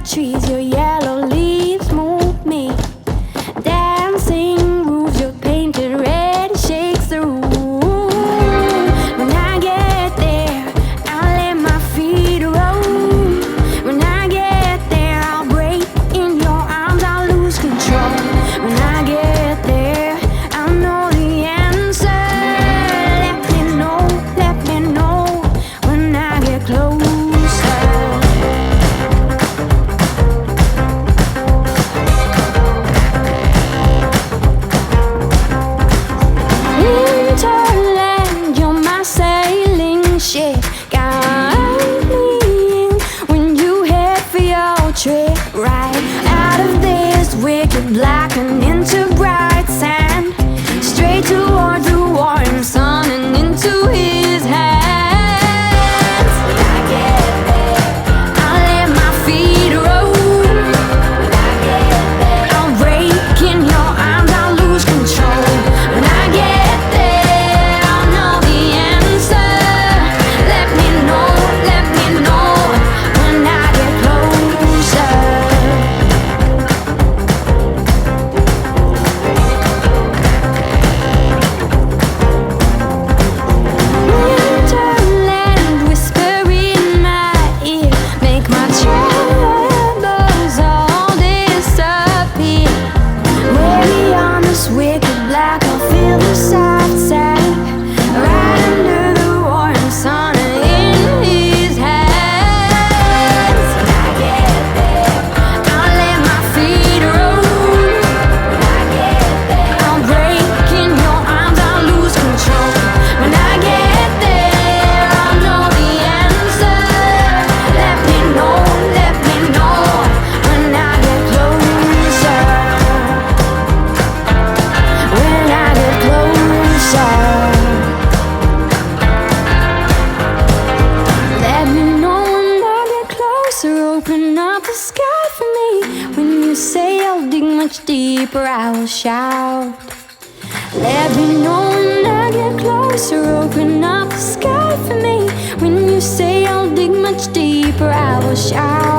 trees, your yellow leaves move me. Dancing roofs, your painted red shakes the room. When I get there, I'll let my feet roam. When I get there, I'll break in your arms, I'll lose control. When I get there, I'll know the answer. Let me know when I get closer. Winterland, you're my sailing ship. Guide me in when you head for your trip. Right out of this wicked black and into bright sand, straight towards the warm sun and into his hands. When I get there, I'll let my feet roll. When I get there, I'll break in your arms, I'll lose control. When I get there, I'll know the answer. Let me know when I get closer. Winterland, whisper in my ear, make my troubles all disappear. Way beyond this wicked black, I'll feel the soft sand, right under the warm sun and in his hands. When I get there, I'll let my feet roll. When I get there, I'll break in your arms, I'll lose control. When I get there, I'll know the answer. Let me know when I get closer. When I get closer. Let me know when I get closer. Open up the sky for me. When you say I'll dig much deeper, I will shout. Let me know when I get closer. Open up the sky for me. When you say I'll dig much deeper, I will shout.